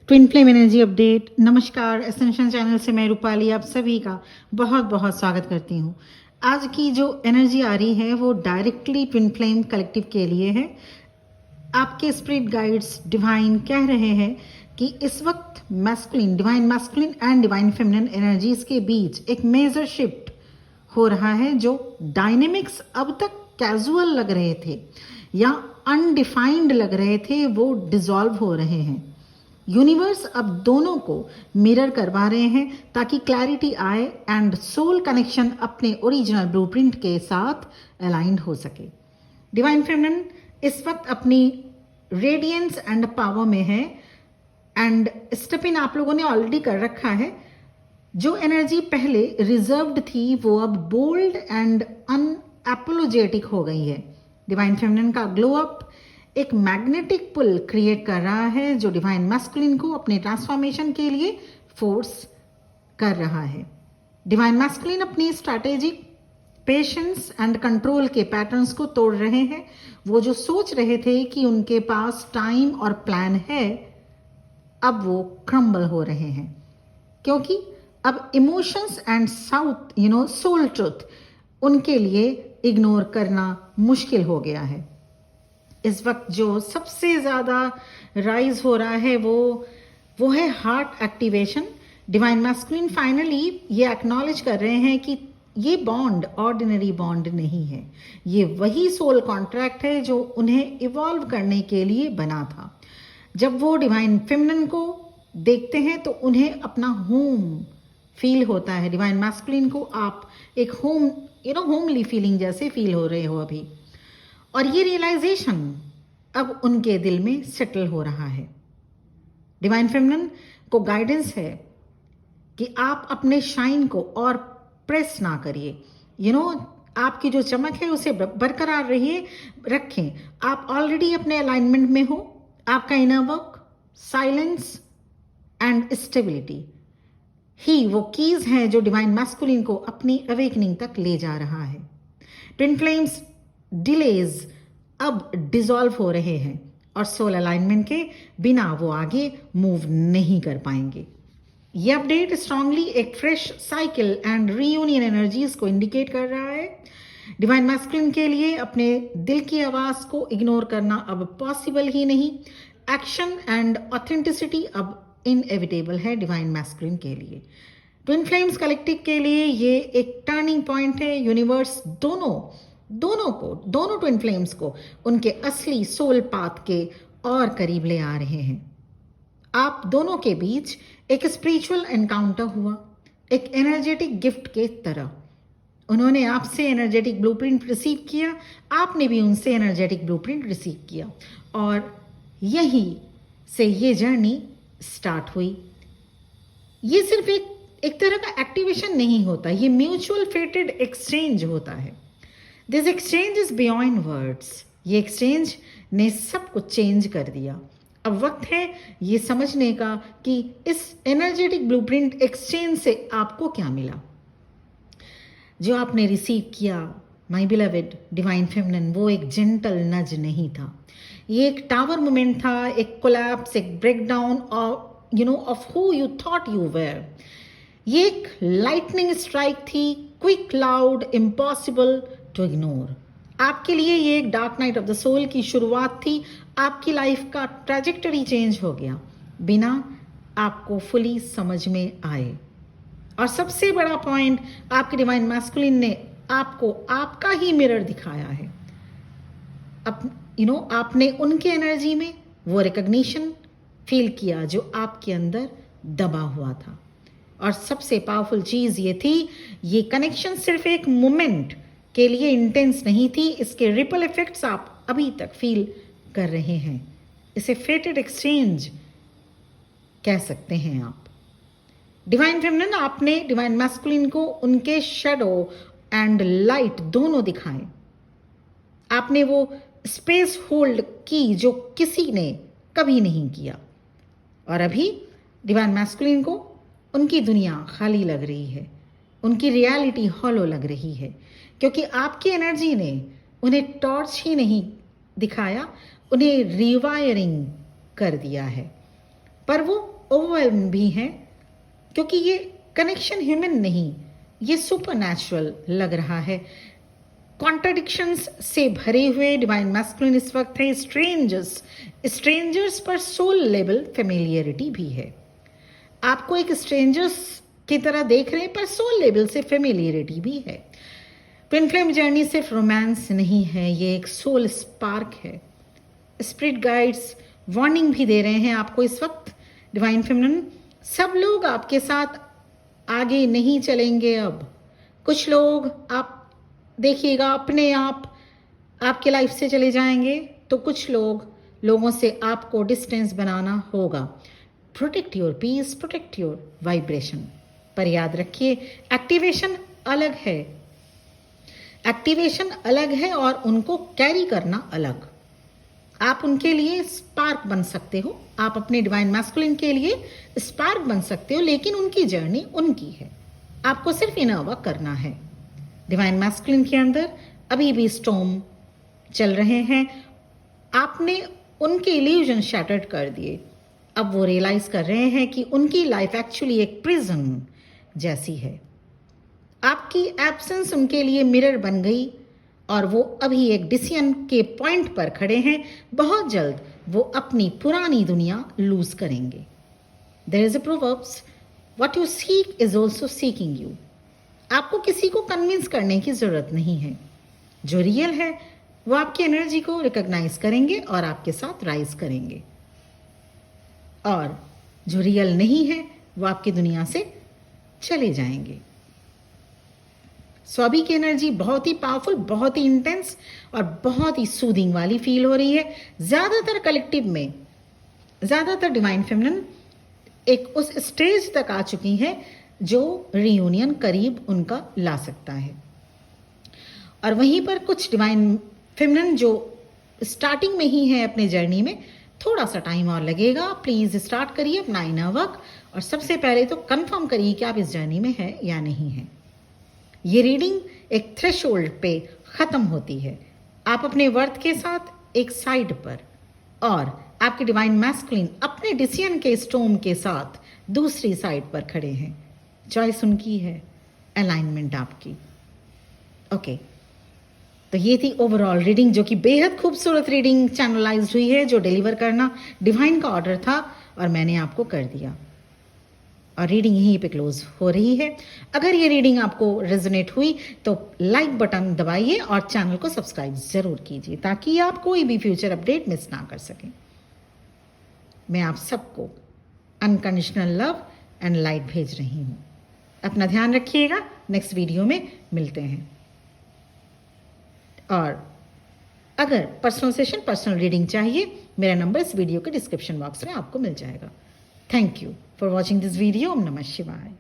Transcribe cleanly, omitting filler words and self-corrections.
Twin flame energy update. नमस्कार, essential channel से मैं रूपाली आप सभी का बहुत बहुत स्वागत करती हूँ। आज की जो एनर्जी आ रही है वो डायरेक्टली ट्विन फ्लेम कलेक्टिव के लिए है। आपके स्पिरिट गाइड्स डिवाइन कह रहे हैं कि इस वक्त masculine, divine masculine and divine feminine energies के बीच एक मेजर शिफ्ट हो रहा है। जो डायनेमिक्स अब तक कैजुअल लग रहे थे या अनडिफाइंड लग रहे थे वो डिसॉल्व हो रहे हैं। यूनिवर्स अब दोनों को मिरर करवा रहे हैं ताकि क्लैरिटी आए एंड सोल कनेक्शन अपने ओरिजिनल ब्लूप्रिंट के साथ अलाइंड हो सके। डिवाइन फेमिनिन इस वक्त अपनी रेडियंस एंड पावर में है एंड स्टेप इन आप लोगों ने ऑलरेडी कर रखा है। जो एनर्जी पहले रिजर्व्ड थी वो अब बोल्ड एंड अनएपोलोजेटिक हो गई है। डिवाइन फेमिनिन का ग्लो अप एक मैग्नेटिक पुल क्रिएट कर रहा है जो डिवाइन मैस्कुलिन को अपने ट्रांसफॉर्मेशन के लिए फोर्स कर रहा है। डिवाइन मैस्कुलिन अपनी स्ट्रैटेजिक पेशेंस एंड कंट्रोल के पैटर्न्स को तोड़ रहे हैं। वो जो सोच रहे थे कि उनके पास टाइम और प्लान है, अब वो क्रम्बल हो रहे हैं क्योंकि अब इमोशंस एंड सोल ट्रुथ उनके लिए इग्नोर करना मुश्किल हो गया है। इस वक्त जो सबसे ज़्यादा राइज हो रहा है वो है heart activation. Divine masculine finally ये एक्नॉलेज कर रहे हैं कि ये बॉन्ड ऑर्डिनरी बॉन्ड नहीं है, ये वही सोल कॉन्ट्रैक्ट है जो उन्हें इवॉल्व करने के लिए बना था। जब वो डिवाइन फेमिनिन को देखते हैं तो उन्हें अपना होम फील होता है। डिवाइन मैस्कुलिन को आप एक होमली फीलिंग जैसे फील हो रहे हो अभी, और ये रियलाइजेशन अब उनके दिल में सेटल हो रहा है। डिवाइन फेमिनिन को गाइडेंस है कि आप अपने शाइन को और प्रेस ना करिए। आपकी जो चमक है उसे बरकरार रखें। आप ऑलरेडी अपने अलाइनमेंट में हो। आपका inner work, silence and stability ही वो कीज हैं जो डिवाइन मैस्कुलिन को अपनी अवेकनिंग तक ले जा रहा है। ट्विन फ्लेम्स डिलेज अब डिसॉल्व हो रहे हैं और सोल अलाइनमेंट के बिना वो आगे मूव नहीं कर पाएंगे। ये अपडेट स्ट्रांगली एक fresh cycle and reunion energies को इंडिकेट कर रहा है। डिवाइन मैस्कुलिन के लिए अपने दिल की आवाज को इग्नोर करना अब पॉसिबल ही नहीं। एक्शन एंड ऑथेंटिसिटी अब इनएविटेबल है डिवाइन मैस्कुलिन के लिए। ट्विन फ्लेम्स कलेक्टिव के लिए ये एक टर्निंग पॉइंट है। यूनिवर्स दोनों ट्विन फ्लेम्स को उनके असली सोल पाथ के और करीब ले आ रहे हैं। आप दोनों के बीच एक स्पिरिचुअल एनकाउंटर हुआ, एक एनर्जेटिक गिफ्ट के तरह। उन्होंने आपसे एनर्जेटिक ब्लूप्रिंट रिसीव किया, आपने भी उनसे एनर्जेटिक ब्लूप्रिंट रिसीव किया, और यही से ये जर्नी स्टार्ट हुई। ये सिर्फ एक तरह का एक्टिवेशन नहीं होता, ये म्यूचुअल फेटेड एक्सचेंज होता है। This exchange is beyond words. ये एक्सचेंज ने सब कुछ चेंज कर दिया। अब वक्त है ये समझने का कि इस एनर्जेटिक ब्लूप्रिंट एक्सचेंज से आपको क्या मिला। जो आपने रिसीव किया माय बिलवेड डिवाइन फेमिनिन, वो एक जेंटल नज नहीं था, ये एक टावर मोमेंट था, एक कोलैप्स, एक breakdown of who you thought you were. ये एक लाइटनिंग स्ट्राइक थी, quick, loud, impossible to ignore. आपके लिए ये एक dark night of the soul की शुरुआत थी। आपकी लाइफ का ट्रैजेक्टरी चेंज हो गया बिना आपको फुली समझ में आए। और सबसे बड़ा पॉइंट, आपके डिवाइन मैस्कुलिन ने आपको आपका ही मिरर दिखाया है। आपने उनके एनर्जी में वो रिकग्निशन फील किया जो आपके अंदर दबा हुआ था। और सबसे पावरफुल चीज ये थी, ये कनेक्शन सिर्फ एक मोमेंट के लिए इंटेंस नहीं थी, इसके रिपल इफेक्ट्स आप अभी तक फील कर रहे हैं। इसे फेटेड एक्सचेंज कह सकते हैं आप। डिवाइन फेमिनिन, आपने डिवाइन मैस्कुलिन को उनके शैडो एंड लाइट दोनों दिखाए। आपने वो स्पेस होल्ड की जो किसी ने कभी नहीं किया। और अभी डिवाइन मैस्कुलिन को उनकी दुनिया खाली लग रही है, उनकी रियलिटी हॉलो लग रही है, क्योंकि आपकी एनर्जी ने उन्हें टॉर्च ही नहीं दिखाया, उन्हें रिवायरिंग कर दिया है। पर वो ओवरवेल्म भी हैं, क्योंकि ये कनेक्शन ह्यूमन नहीं, ये सुपरनैचुरल लग रहा है। कॉन्ट्रडिक्शंस से भरे हुए डिवाइन मैस्कुलिन इस वक्त है। स्ट्रेंजर्स पर सोल लेवल फेमिलियरिटी भी है। आपको एक स्ट्रेंजर्स की तरह देख रहे हैं, पर सोल लेवल से फेमिलियरिटी भी है। ट्विन फ्लेम जर्नी सिर्फ रोमांस नहीं है, ये एक सोल स्पार्क है। स्पिरिट गाइड्स वार्निंग भी दे रहे हैं आपको इस वक्त। डिवाइन फेमिनिन, सब लोग आपके साथ आगे नहीं चलेंगे अब। कुछ लोग आप देखिएगा अपने आप आपके लाइफ से चले जाएंगे, तो कुछ लोगों से आपको डिस्टेंस बनाना होगा। Protect your peace, protect your vibration. पर याद रखिए, एक्टिवेशन अलग है और उनको कैरी करना अलग। आप उनके लिए स्पार्क बन सकते हो, आप अपने डिवाइन मैस्कुलिन के लिए स्पार्क बन सकते हो, लेकिन उनकी जर्नी उनकी है, आपको सिर्फ इनर वर्क करना है। डिवाइन मैस्कुलिन के अंदर अभी भी स्टॉर्म चल रहे हैं। आपने उनके इल्यूजन शैटर्ड कर दिए। अब वो रियलाइज कर रहे हैं कि उनकी लाइफ एक्चुअली एक प्रिजन जैसी है। आपकी एब्सेंस उनके लिए मिरर बन गई और वो अभी एक डिसीजन के पॉइंट पर खड़े हैं। बहुत जल्द वो अपनी पुरानी दुनिया लूज करेंगे। There is a proverbs, what you seek is also seeking you. आपको किसी को कन्विंस करने की जरूरत नहीं है। जो रियल है वो आपकी एनर्जी को रिकॉग्नाइज करेंगे और आपके साथ राइज करेंगे, और जो रियल नहीं है वो आपकी दुनिया से चले जाएंगे। स्वाभी की एनर्जी बहुत ही पावरफुल, बहुत ही इंटेंस और बहुत ही सूदिंग वाली फील हो रही है। ज़्यादातर कलेक्टिव में ज़्यादातर डिवाइन फेमिनिन एक उस स्टेज तक आ चुकी हैं जो रियूनियन करीब उनका ला सकता है, और वहीं पर कुछ डिवाइन फेमिनिन जो स्टार्टिंग में ही है अपने जर्नी में, थोड़ा सा टाइम और लगेगा। प्लीज़ स्टार्ट करिए अपना इनर वर्क, और सबसे पहले तो कंफर्म करिए कि आप इस जर्नी में हैं या नहीं हैं। ये रीडिंग एक थ्रेशोल्ड पे ख़त्म होती है। आप अपने वर्थ के साथ एक साइड पर, और आपके डिवाइन मैस्कुलिन अपने डिसीजन के स्टोम के साथ दूसरी साइड पर खड़े हैं। चॉइस उनकी है, अलाइनमेंट आपकी। ओके, तो ये थी ओवरऑल रीडिंग, जो कि बेहद खूबसूरत रीडिंग चैनलाइज्ड हुई है, जो डिलीवर करना डिवाइन का ऑर्डर था और मैंने आपको कर दिया, और रीडिंग यहीं पे क्लोज हो रही है। अगर ये रीडिंग आपको रेजोनेट हुई तो लाइक बटन दबाइए और चैनल को सब्सक्राइब ज़रूर कीजिए, ताकि आप कोई भी फ्यूचर अपडेट मिस ना कर सकें। मैं आप सबको अनकंडीशनल लव एंड लाइट भेज रही हूँ। अपना ध्यान रखिएगा, नेक्स्ट वीडियो में मिलते हैं। और अगर पर्सनल सेशन, पर्सनल रीडिंग चाहिए, मेरा नंबर इस वीडियो के डिस्क्रिप्शन बॉक्स में आपको मिल जाएगा। Thank you for watching this video. ओम नमः शिवाय।